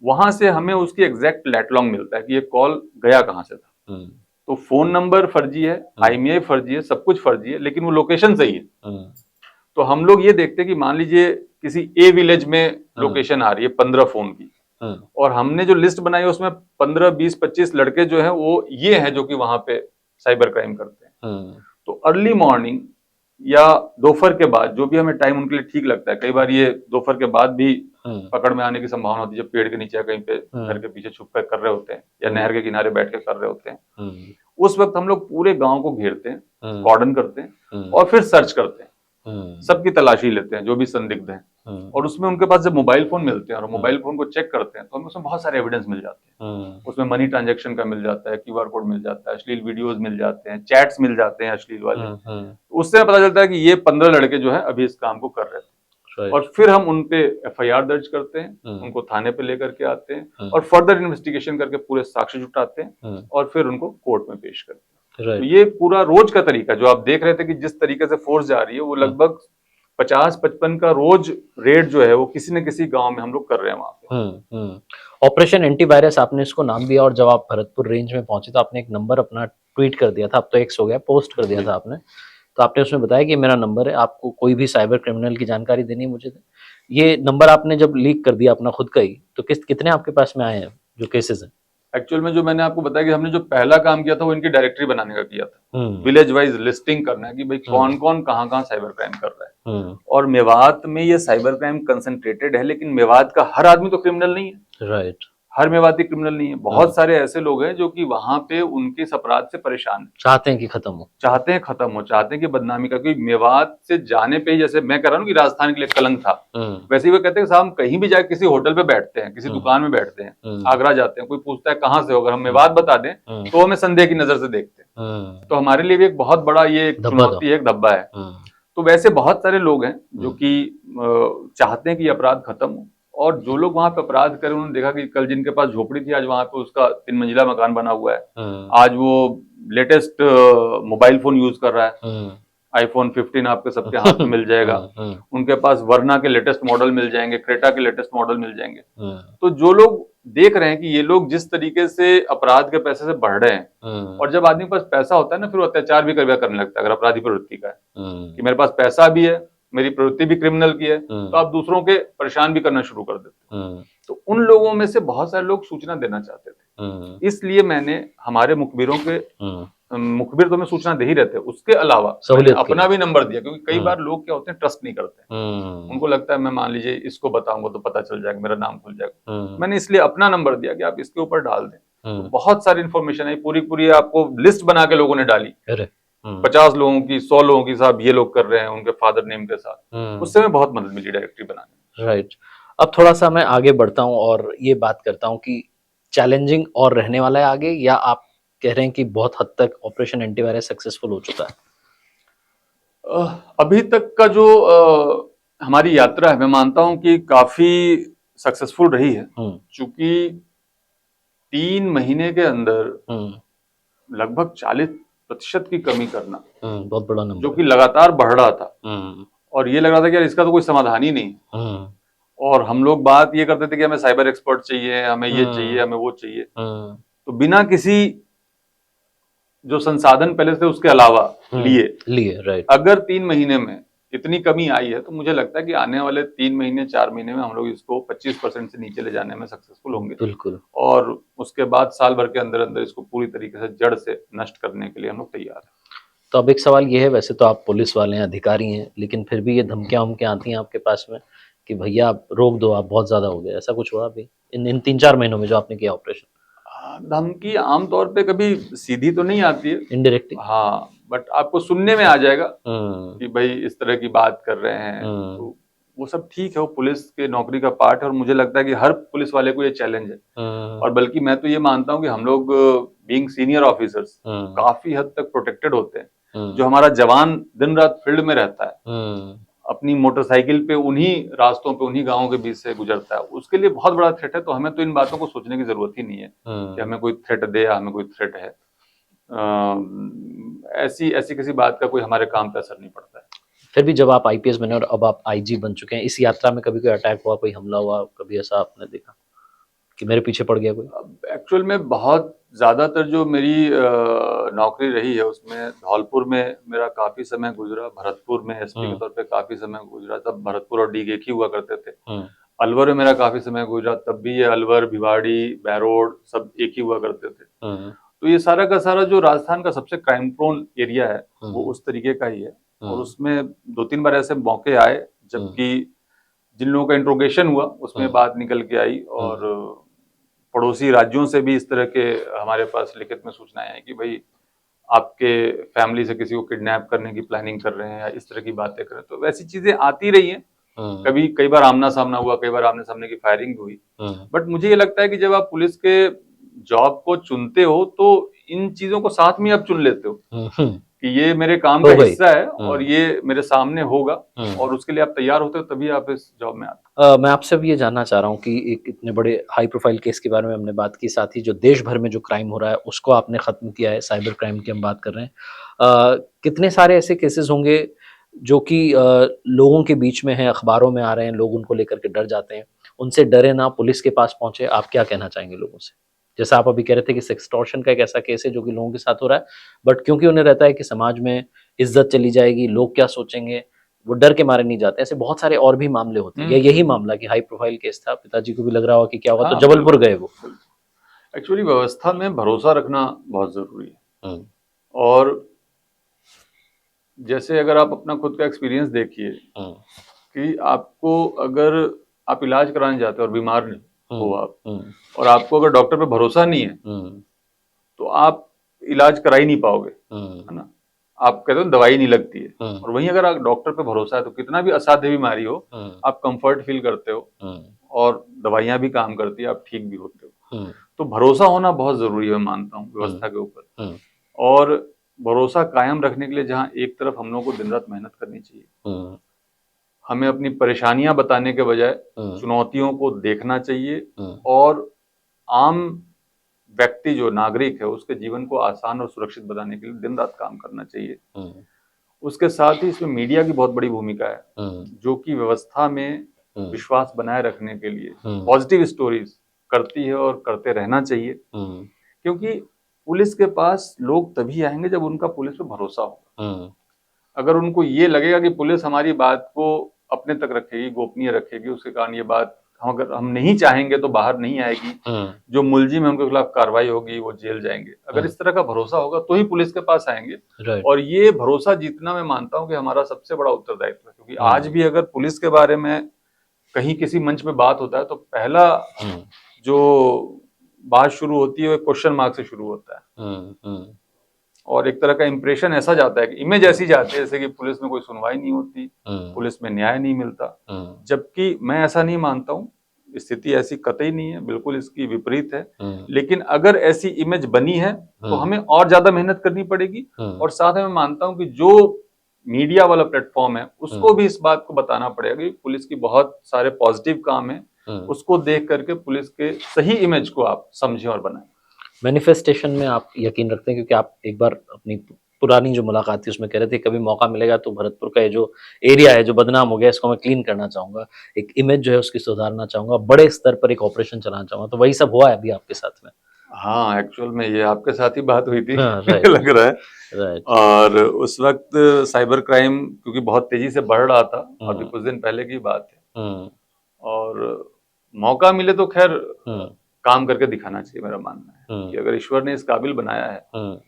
[SPEAKER 1] वहां से हमें उसकी एग्जैक्ट लैटलॉन्ग मिलता है कि ये कॉल गया कहाँ से था। तो फोन नंबर फर्जी है, IMEI फर्जी है, सब कुछ फर्जी है, लेकिन वो लोकेशन सही है। तो हम लोग ये देखते हैं कि मान लीजिए किसी A विलेज में लोकेशन आ रही है 15 फोन की, और हमने जो लिस्ट बनाई है उसमें 15, 20, 25 लड़के जो हैं वो ये हैं जो कि वहां पे साइबर क्राइम करते हैं। तो अर्ली मॉर्निंग या दोपहर के बाद, जो भी हमें टाइम उनके लिए ठीक लगता है, कई बार ये दोपहर के बाद भी पकड़ में आने की संभावना होती है, जब पेड़ के नीचे कहीं पे घर के पीछे छुप कर रहे होते हैं या नहर के किनारे बैठ के कर रहे होते हैं। उस वक्त हम लोग पूरे गांव को घेरते हैं, कॉर्डन करते हैं और फिर सर्च करते हैं, सबकी तलाशी लेते हैं जो भी संदिग्ध हैं। और उसमें उनके पास जब मोबाइल फोन मिलते हैं और मोबाइल फोन को चेक करते हैं तो हमें उसमें बहुत सारे एविडेंस मिल जाते हैं। उसमें मनी ट्रांजैक्शन का मिल जाता है, QR कोड मिल जाता है, अश्लील वीडियोस मिल जाते हैं, चैट्स मिल जाते हैं अश्लील वाले। उससे पता चलता है कि ये 15 लड़के जो है अभी इस काम को कर रहे थे। और फिर हम उन पे एफआईआर दर्ज करते हैं, उनको थाने पे लेकर के आते हैं और फर्दर इन्वेस्टिगेशन करके पूरे साक्ष्य जुटाते हैं और फिर उनको कोर्ट में पेश करते हैं। तो ये पूरा रोज का तरीका जो आप देख रहे थे कि जिस तरीके से फोर्स जा रही है वो लगभग 50-55 का रोज रेड जो है वो किसी न किसी गांव में हम लोग कर रहे हैं वहां पे।
[SPEAKER 2] ऑपरेशन एंटीवायरस आपने इसको नाम दिया और जब आप भरतपुर रेंज में पहुंचे तो आपने एक नंबर अपना ट्वीट कर दिया था, अब तो एक्स हो गया, पोस्ट कर दिया था आपने। तो आपने उसमें बताया कि मेरा नंबर है, आपको कोई भी साइबर क्रिमिनल की जानकारी देनी है मुझे। ये नंबर आपने जब लीक कर दिया अपना खुद का ही, तो कितने आपके पास में आए हैं जो केसेस हैं?
[SPEAKER 1] एक्चुअल में जो मैंने आपको बताया कि हमने जो पहला काम किया था वो इनकी डायरेक्टरी बनाने का किया था, विलेज वाइज लिस्टिंग करना है कि भाई कौन कौन कहाँ कहाँ साइबर क्राइम कर रहा है। और मेवात में ये साइबर क्राइम कंसंट्रेटेड है, लेकिन मेवात का हर आदमी तो क्रिमिनल नहीं है।
[SPEAKER 2] राइट।
[SPEAKER 1] हर मेवाती क्रिमिनल नहीं है, बहुत सारे ऐसे लोग हैं जो कि वहां पे उनके इस अपराध से परेशान है,
[SPEAKER 2] चाहते हैं कि खत्म हो,
[SPEAKER 1] चाहते हैं खत्म हो, चाहते हैं कि बदनामी का, क्योंकि मेवात से जाने पे ही, जैसे मैं कह रहा हूँ कि राजस्थान के लिए कलंक था, वैसे ही वो कहते हैं साहब हम कहीं भी जाके किसी होटल पे बैठते हैं, किसी दुकान में बैठते हैं, आगरा जाते हैं, कोई पूछता है कहाँ से हो, अगर हम मेवात बता दें तो हमें संदेह की नजर से देखते हैं। तो हमारे लिए भी एक बहुत बड़ा ये चुनौती है, एक धब्बा है। तो वैसे बहुत सारे लोग हैं जो कि चाहते हैं कि अपराध खत्म हो, और जो लोग वहां पे अपराध करें उन्होंने देखा कि कल जिनके पास झोपड़ी थी आज वहां पे उसका 3 मंजिला मकान बना हुआ है, आज वो लेटेस्ट मोबाइल फोन यूज कर रहा है, आईफोन 15 आपके सबके हाथ में मिल जाएगा, उनके पास वर्ना के लेटेस्ट मॉडल मिल जाएंगे, क्रेटा के लेटेस्ट मॉडल मिल जाएंगे। तो जो लोग देख रहे हैं कि ये लोग जिस तरीके से अपराध के पैसे से बढ़ रहे हैं, और जब आदमी के पास पैसा होता है ना फिर वो अत्याचार भी करने लगता है, अगर अपराधी प्रवृत्ति का है कि मेरे पास पैसा भी है, मेरी प्रवृत्ति भी क्रिमिनल की है, तो आप दूसरों के परेशान भी करना शुरू कर देते हैं। तो उन लोगों में से बहुत सारे लोग सूचना देना चाहते थे, इसलिए मैंने हमारे मुखबिरों के मुखबिर तो मैं सूचना दे ही रहते, उसके अलावा मैंने अपना भी नंबर दिया, क्योंकि कई बार लोग क्या होते हैं ट्रस्ट नहीं करते, उनको लगता है मैं मान लीजिए इसको बताऊंगा तो पता चल जाएगा, मेरा नाम खुल जाएगा। मैंने इसलिए अपना नंबर दिया कि आप इसके ऊपर डाल दें। तो बहुत सारी इन्फॉर्मेशन है, पूरी आपको लिस्ट बना के लोगों ने डाली, 50 लोगों की, 100 लोगों की, साहब ये लोग कर रहे हैं उनके फादर नेम के साथ। उससे हमें बहुत मदद मिली डायरेक्टरी बनाने में।
[SPEAKER 2] राइट। अब थोड़ा सा मैं आगे बढ़ता हूँ और ये बात करता हूँ कि चैलेंजिंग और रहने वाला है आगे, या आप कह रहे हैं कि बहुत हद तक ऑपरेशन एंटीवायरस सक्सेसफुल हो चुका है?
[SPEAKER 1] अभी तक का जो हमारी यात्रा है मैं मानता हूं कि काफी सक्सेसफुल रही है, क्योंकि 3 महीने के अंदर लगभग 40% की कमी करना
[SPEAKER 2] बहुत बड़ा नंबर,
[SPEAKER 1] जो कि लगातार बढ़ रहा था, और ये लग रहा था कि यार इसका तो कोई समाधान ही नहीं। और हम लोग बात ये करते थे कि हमें साइबर एक्सपर्ट चाहिए, हमें ये चाहिए, हमें वो चाहिए, तो बिना किसी जो संसाधन पहले से उसके अलावा लिए
[SPEAKER 2] राइट।
[SPEAKER 1] अगर 3 महीने में इतनी कमी आई है, तो मुझे लगता है कि आने वाले 3 महीने 4 महीने में हम लोग इसको 25% से नीचे ले जाने में सक्सेसफुल होंगे।
[SPEAKER 2] बिल्कुल।
[SPEAKER 1] और उसके बाद साल भर के अंदर अंदर इसको पूरी तरीके से जड़ से नष्ट करने के लिए हम लोग तैयार हैं।
[SPEAKER 2] तो अब एक सवाल ये है, वैसे तो आप पुलिस वाले हैं, अधिकारी हैं, लेकिन फिर भी ये धमकियां आती हैं आपके पास में कि भैया आप रोक दो, आप बहुत ज्यादा हो गए, ऐसा कुछ हुआ अभी इन 3-4 महीनों में जो आपने किया ऑपरेशन?
[SPEAKER 1] धमकी आमतौर पे कभी सीधी तो नहीं आती है,
[SPEAKER 2] इनडायरेक्टली,
[SPEAKER 1] हाँ, बट आपको सुनने में आ जाएगा कि भाई इस तरह की बात कर रहे हैं, तो वो सब ठीक है, वो पुलिस के नौकरी का पार्ट है, और मुझे लगता है कि हर पुलिस वाले को ये चैलेंज है। और बल्कि मैं तो ये मानता हूँ कि हम लोग बीइंग सीनियर ऑफिसर्स काफी हद तक प्रोटेक्टेड होते हैं। जो हमारा जवान दिन रात फील्ड में रहता है, अपनी मोटरसाइकिल पे उन्हीं रास्तों पे उन्हीं गांवों के बीच से गुजरता है, उसके लिए बहुत बड़ा थ्रेट है। तो हमें तो इन बातों को सोचने की जरूरत ही नहीं है कि हमें कोई थ्रेट दे या हमें कोई थ्रेट है। ऐसी किसी बात का कोई हमारे काम पे असर नहीं पड़ता है।
[SPEAKER 2] फिर भी जब आप आईपीएस बने और अब आप आईजी बन चुके हैं, इस यात्रा में कभी कोई अटैक हुआ, कोई हमला हुआ, कभी ऐसा आपने देखा कि मेरे पीछे पड़ गया कोई?
[SPEAKER 1] एक्चुअल में बहुत ज्यादातर जो मेरी नौकरी रही है उसमें धौलपुर में मेरा काफी समय गुजरा, भरतपुर में एसपी के तौर पे काफी समय गुजरा, तब भरतपुर और डीग एक ही हुआ करते थे। अलवर में मेरा काफी समय गुजरा, तब भी ये अलवर, भिवाड़ी, बैरोड सब एक ही हुआ करते थे। तो ये सारा का सारा जो राजस्थान का सबसे क्राइम प्रोन एरिया है वो उस तरीके का ही है। और उसमें 2-3 बार ऐसे मौके आए जबकि जिन लोगों का इंट्रोगेशन हुआ उसमें बात निकल के आई, और पड़ोसी राज्यों से भी इस तरह के हमारे पास लिखित में सूचनाएं आई कि भाई आपके फैमिली से किसी को किडनैप करने की प्लानिंग कर रहे हैं या इस तरह की बातें कर रहे हैं। तो वैसी चीजें आती रही हैं, कभी कई बार आमना सामना हुआ, कई बार आमने सामने की फायरिंग भी हुई। बट मुझे ये लगता है कि जब आप पुलिस के जॉब को चुनते हो तो इन चीजों को साथ में आप चुन लेते हो कि ये मेरे काम
[SPEAKER 2] हो
[SPEAKER 1] का
[SPEAKER 2] गई।
[SPEAKER 1] हिस्सा है और ये मेरे सामने होगा, और उसके लिए आप तैयार होते हो तभी आप इस जॉब में आते
[SPEAKER 2] मैं आपसे अब ये जानना चाह रहा हूँ कि एक इतने बड़े हाई प्रोफाइल केस के बारे में हमने बात की, साथ ही जो देश भर में जो क्राइम हो रहा है उसको आपने ख़त्म किया है, साइबर क्राइम की हम बात कर रहे हैं। कितने सारे ऐसे केसेस होंगे जो कि लोगों के बीच में हैं, अखबारों में आ रहे हैं, लोग उनको लेकर के डर जाते हैं, उनसे डरे ना, पुलिस के पास पहुँचे, आप क्या कहना चाहेंगे लोगों से? जैसा आप अभी कह रहे थे कि सेक्सटॉर्शन का एक ऐसा केस है जो कि लोगों के साथ हो रहा है, बट क्योंकि उन्हें रहता है कि समाज में इज़्ज़त चली जाएगी, लोग क्या सोचेंगे, वो डर के मारे नहीं जाते। ऐसे बहुत सारे और भी मामले होते हैं,
[SPEAKER 1] हैं।
[SPEAKER 2] या यही मामला कि हाई प्रोफाइल केस था, पिताजी को भी लग रहा होगा कि क्या होगा, तो
[SPEAKER 1] हाँ,
[SPEAKER 2] जबलपुर
[SPEAKER 1] बिल्कुल,
[SPEAKER 2] गए वो।
[SPEAKER 1] बिल्कुल। एक्चुअली व्यवस्था में भरोसा रखना बहुत ज़रूरी है।
[SPEAKER 2] हुँ,
[SPEAKER 1] और जैसे अगर आप अपना खुद का एक्सपीरियंस देखिए
[SPEAKER 2] हुँ,
[SPEAKER 1] कि आपको अगर आप इलाज कराने जाते हो और बीमार नहीं हो
[SPEAKER 2] हुँ,
[SPEAKER 1] आप,
[SPEAKER 2] हुँ,
[SPEAKER 1] और आपको अगर डॉक्टर पे भरोसा नहीं है,
[SPEAKER 2] हुँ,
[SPEAKER 1] तो आप इलाज करा ही नहीं पाओगे,
[SPEAKER 2] हुँ,
[SPEAKER 1] है ना? आप कहते हो दवाई नहीं लगती है,
[SPEAKER 2] हुँ,
[SPEAKER 1] और वहीं अगर आप डॉक्टर पे भरोसा है तो कितना भी असाध्य बीमारी हो,
[SPEAKER 2] हुँ,
[SPEAKER 1] आप कंफर्ट फील करते हो
[SPEAKER 2] हुँ,
[SPEAKER 1] और दवाइयाँ भी काम करती है, आप ठीक भी होते हो।
[SPEAKER 2] हुँ,
[SPEAKER 1] तो भरोसा होना बहुत ज़रूरी है, मैं मानता हूँ,
[SPEAKER 2] हुँ,
[SPEAKER 1] व्यवस्था के ऊपर।
[SPEAKER 2] हुँ,
[SPEAKER 1] और भरोसा कायम रखने के लिए जहाँ एक तरफ हम लोगों को दिन-रात मेहनत करनी चाहिए,
[SPEAKER 2] हुँ,
[SPEAKER 1] हमें अपनी परेशानियाँ बताने के बजाय
[SPEAKER 2] हुँ,
[SPEAKER 1] चुनौतियों को देखना चाहिए,
[SPEAKER 2] हुँ,
[SPEAKER 1] और आम व्यक्ति जो नागरिक है उसके जीवन को आसान और सुरक्षित बनाने के लिए दिन-रात काम करना चाहिए।
[SPEAKER 2] हुँ,
[SPEAKER 1] उसके साथ ही इसमें मीडिया की बहुत बड़ी भूमिका है,
[SPEAKER 2] हुँ,
[SPEAKER 1] जो कि व्यवस्था में
[SPEAKER 2] हुँ,
[SPEAKER 1] विश्वास बनाए रखने के लिए
[SPEAKER 2] हुँ,
[SPEAKER 1] पॉजिटिव स्टोरीज करती है और करते रहना चाहिए।
[SPEAKER 2] हुँ,
[SPEAKER 1] क्योंकि पुलिस के पास लोग तभी आएंगे जब उनका पुलिस पे भरोसा हो।
[SPEAKER 2] हुँ,
[SPEAKER 1] अगर उनको ये लगेगा कि पुलिस हमारी बात को अपने तक रखेगी, गोपनीय रखेगी, उसके कारण ये बात हम अगर हम नहीं चाहेंगे तो बाहर नहीं आएगी,
[SPEAKER 2] हुँ,
[SPEAKER 1] जो मुलजिम है उनके खिलाफ कार्रवाई होगी, वो जेल जाएंगे, अगर
[SPEAKER 2] हुँ,
[SPEAKER 1] इस तरह का भरोसा होगा तो ही पुलिस के पास आएंगे।
[SPEAKER 2] राइट।
[SPEAKER 1] और ये भरोसा जीतना मैं मानता हूँ कि हमारा सबसे बड़ा उत्तरदायित्व है, क्योंकि आज
[SPEAKER 2] हुँ,
[SPEAKER 1] भी अगर पुलिस के बारे में कहीं किसी मंच पे बात होता है तो पहला
[SPEAKER 2] हुँ,
[SPEAKER 1] जो बात शुरू होती है वो क्वेश्चन मार्क से शुरू होता है,
[SPEAKER 2] हुँ, हुँ,
[SPEAKER 1] और एक तरह का इंप्रेशन ऐसा जाता है कि इमेज ऐसी जाती है जैसे कि पुलिस में कोई सुनवाई नहीं होती,
[SPEAKER 2] हुँ,
[SPEAKER 1] पुलिस में न्याय नहीं मिलता।
[SPEAKER 2] हुँ,
[SPEAKER 1] जबकि मैं ऐसा नहीं मानता हूँ, स्थिति ऐसी कतई नहीं है, बिल्कुल इसकी विपरीत है।
[SPEAKER 2] हुँ,
[SPEAKER 1] लेकिन अगर ऐसी इमेज बनी है तो
[SPEAKER 2] हुँ,
[SPEAKER 1] हमें और ज़्यादा मेहनत करनी पड़ेगी,
[SPEAKER 2] हुँ,
[SPEAKER 1] और साथ में मैं मानता हूँ कि जो मीडिया वाला प्लेटफ़ॉर्म है, उसको
[SPEAKER 2] हुँ,
[SPEAKER 1] भी इस बात को बताना पड़ेगा कि पुलिस की बहुत सारे पॉज़िटिव काम हैं,
[SPEAKER 2] हुँ।
[SPEAKER 1] उसको देख कर के पुलिस के सही इमेज को आप समझें और बनाएँ।
[SPEAKER 2] मैनिफेस्टेशन में आप यकीन रखते हैं, क्योंकि आप एक बार अपनी पुरानी जो मुलाकात थी उसमें कह रहे थे कभी मौका मिलेगा तो भरतपुर का ये जो एरिया है जो बदनाम हो गया इसको मैं क्लीन करना चाहूँगा, एक इमेज जो है उसकी सुधारना चाहूँगा, बड़े स्तर पर एक ऑपरेशन चलाना चाहूँगा, तो वही सब हुआ है अभी आपके साथ में?
[SPEAKER 1] हाँ, एक्चुअल में ये आपके साथ ही बात हुई थी
[SPEAKER 2] हाँ, राइट,
[SPEAKER 1] लग रहा है।
[SPEAKER 2] राइट।
[SPEAKER 1] और उस वक़्त साइबर क्राइम क्योंकि बहुत तेज़ी से बढ़ रहा था, अभी
[SPEAKER 2] हुँ,
[SPEAKER 1] कुछ दिन पहले की बात है।
[SPEAKER 2] हुँ,
[SPEAKER 1] और मौका मिले तो ख़ैर
[SPEAKER 2] हुँ,
[SPEAKER 1] काम करके दिखाना चाहिए, मेरा मानना है कि
[SPEAKER 2] हुँ,
[SPEAKER 1] अगर ईश्वर ने इस काबिल बनाया है
[SPEAKER 2] हुँ,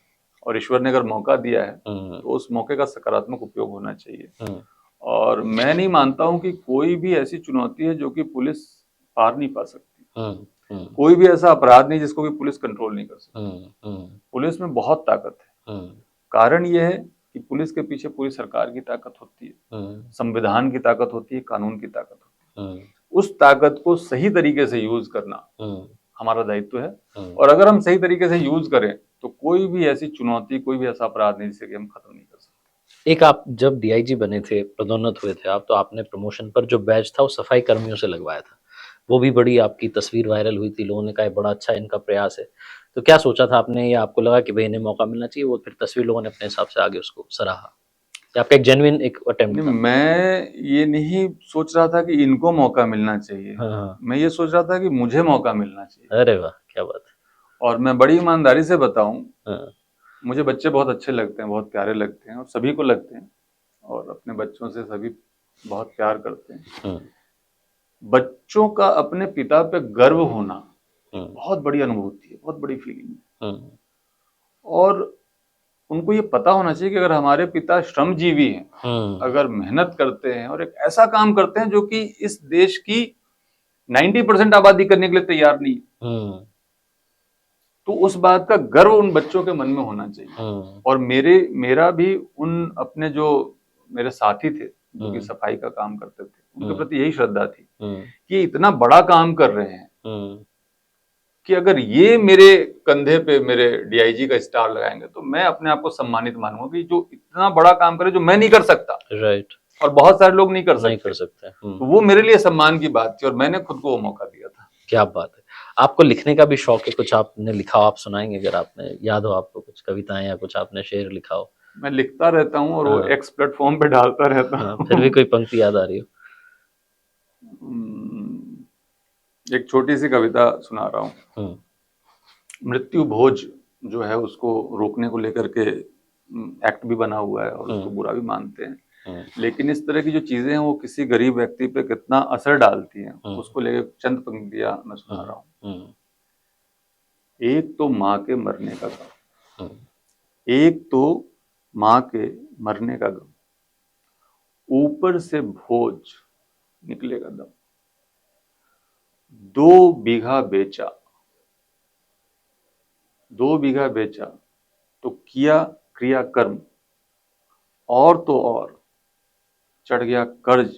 [SPEAKER 1] और ईश्वर ने अगर मौका दिया है,
[SPEAKER 2] हुँ,
[SPEAKER 1] तो उस मौके का सकारात्मक उपयोग होना चाहिए।
[SPEAKER 2] हुँ,
[SPEAKER 1] और मैं नहीं मानता हूँ कि कोई भी ऐसी चुनौती है जो कि पुलिस पार नहीं पा सकती।
[SPEAKER 2] हुँ, हुँ,
[SPEAKER 1] कोई भी ऐसा अपराध नहीं जिसको कि पुलिस कंट्रोल नहीं कर सकती।
[SPEAKER 2] हुँ, हुँ,
[SPEAKER 1] पुलिस में बहुत ताकत है।
[SPEAKER 2] हुँ,
[SPEAKER 1] कारण ये है कि पुलिस के पीछे पूरी सरकार की ताकत होती है,
[SPEAKER 2] हुँ,
[SPEAKER 1] संविधान की ताकत होती है, कानून की ताकत होती
[SPEAKER 2] हुँ,
[SPEAKER 1] है। उस ताकत को सही तरीके से यूज़ करना
[SPEAKER 2] हुँ,
[SPEAKER 1] हमारा दायित्व है,
[SPEAKER 2] हुँ।
[SPEAKER 1] और अगर हम सही तरीके से यूज़ करें, तो कोई भी ऐसी चुनौती, कोई भी ऐसा अपराध नहीं जिसे कि हम खत्म नहीं कर सकते।
[SPEAKER 2] एक आप जब डीआईजी बने थे, पदोन्नत हुए थे आप, तो आपने प्रमोशन पर जो बैज था वो सफाई कर्मियों से लगवाया था। वो भी बड़ी आपकी तस्वीर वायरल हुई थी, लोगों ने कहा ये बड़ा अच्छा इनका प्रयास है। तो क्या सोचा था आपने, या आपको लगा कि भई इन्हें मौका मिलना चाहिए, वो फिर तस्वीर लोगों ने अपने हिसाब से आगे उसको सराहा? या आपका एक जेन्युइन एक अटेम्प्ट
[SPEAKER 1] नहीं,
[SPEAKER 2] था?
[SPEAKER 1] मैं ये नहीं सोच रहा था कि इनको मौका मिलना चाहिए।
[SPEAKER 2] हाँ, हाँ।
[SPEAKER 1] मैं ये सोच रहा था कि मुझे मौका मिलना चाहिए।
[SPEAKER 2] अरे वाह! क्या बात है।
[SPEAKER 1] और मैं बड़ी ईमानदारी से बताऊँ,
[SPEAKER 2] हाँ,
[SPEAKER 1] मुझे बच्चे बहुत अच्छे लगते हैं, बहुत प्यारे लगते हैं, और सभी को लगते हैं, और अपने बच्चों से सभी बहुत प्यार करते हैं।
[SPEAKER 2] हुँ,
[SPEAKER 1] बच्चों का अपने पिता पे गर्व होना एक
[SPEAKER 2] हुँ,
[SPEAKER 1] बहुत बड़ी अनुभूति है, बहुत बड़ी फीलिंग है।
[SPEAKER 2] हुँ,
[SPEAKER 1] और उनको ये पता होना चाहिए कि अगर हमारे पिता श्रमजीवी हैं,
[SPEAKER 2] हुँ,
[SPEAKER 1] अगर मेहनत करते हैं और एक ऐसा काम करते हैं जो कि इस देश की 90% आबादी करने के लिए तैयार नहीं है,
[SPEAKER 2] हुँ,
[SPEAKER 1] तो उस बात का गर्व उन बच्चों के मन में होना चाहिए।
[SPEAKER 2] हुँ,
[SPEAKER 1] और मेरा भी उन अपने जो मेरे साथी थे, जो कि
[SPEAKER 2] हुँ,
[SPEAKER 1] सफाई का काम करते थे, उनके
[SPEAKER 2] हुँ,
[SPEAKER 1] प्रति यही श्रद्धा थी
[SPEAKER 2] हुँ,
[SPEAKER 1] कि ये इतना बड़ा काम कर रहे हैं
[SPEAKER 2] हुँ,
[SPEAKER 1] कि अगर ये मेरे कंधे पे मेरे डीआईजी का स्टार लगाएंगे तो मैं अपने आप को सम्मानित मानूंगा कि जो इतना बड़ा काम करे जो मैं नहीं कर सकता,
[SPEAKER 2] राइट,
[SPEAKER 1] और बहुत सारे लोग नहीं कर
[SPEAKER 2] नहीं कर
[SPEAKER 1] सकते।
[SPEAKER 2] सकते।
[SPEAKER 1] तो वो मेरे लिए सम्मान की बात थी और मैंने खुद को वो मौका दिया था।
[SPEAKER 2] क्या बात है। आपको लिखने का भी शौक है, कुछ आपने लिखा हो, आप सुनाएंगे अगर आपने याद हो आपको कुछ कविताएं या कुछ आपने शेर लिखा हो?
[SPEAKER 1] मैं लिखता रहता हूँ और वो
[SPEAKER 2] हाँ।
[SPEAKER 1] एक्स प्लेटफॉर्म पे डालता रहता
[SPEAKER 2] हाँ,
[SPEAKER 1] हूँ।
[SPEAKER 2] फिर भी कोई पंक्ति याद आ रही हो?
[SPEAKER 1] एक छोटी सी कविता सुना रहा हूँ।
[SPEAKER 2] हम्म,
[SPEAKER 1] मृत्यु भोज जो है उसको रोकने को लेकर के एक्ट भी बना हुआ है और उसको बुरा भी मानते हैं, लेकिन इस तरह की जो चीजें हैं वो किसी गरीब व्यक्ति पे कितना असर डालती हैं उसको लेकर चंद पंक्तियां मैं सुना रहा हूँ। एक तो माँ के मरने का गम, एक तो माँ के मरने का गम, ऊपर से भोज निकलेगा दम, 2 बीघा बेचा, 2 बीघा बेचा तो किया क्रिया कर्म, और तो और चढ़ गया कर्ज,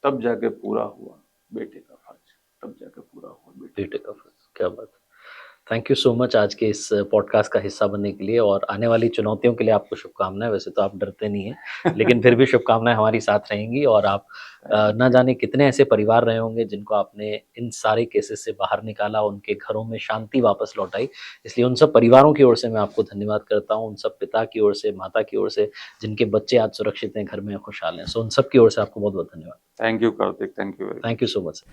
[SPEAKER 1] तब जाके पूरा हुआ बेटे का फर्ज, तब जाके पूरा हुआ
[SPEAKER 2] बेटे का फर्ज। क्या बात। थैंक यू सो मच आज के इस पॉडकास्ट का हिस्सा बनने के लिए, और आने वाली चुनौतियों के लिए आपको शुभकामनाएं। वैसे तो आप डरते नहीं हैं, लेकिन फिर भी शुभकामनाएं हमारी साथ रहेंगी। और आप ना जाने कितने ऐसे परिवार रहे होंगे जिनको आपने इन सारे केसेस से बाहर निकाला, उनके घरों में शांति वापस लौटाई। इसलिए उन सब परिवारों की ओर से मैं आपको धन्यवाद करता हूँ, उन सब पिता की ओर से, माता की ओर से, जिनके बच्चे आज सुरक्षित हैं, घर में खुशहाल हैं। सो उन सब की ओर से आपको बहुत बहुत धन्यवाद।
[SPEAKER 1] Thank you Kartik, thank you.
[SPEAKER 2] Thank you so much.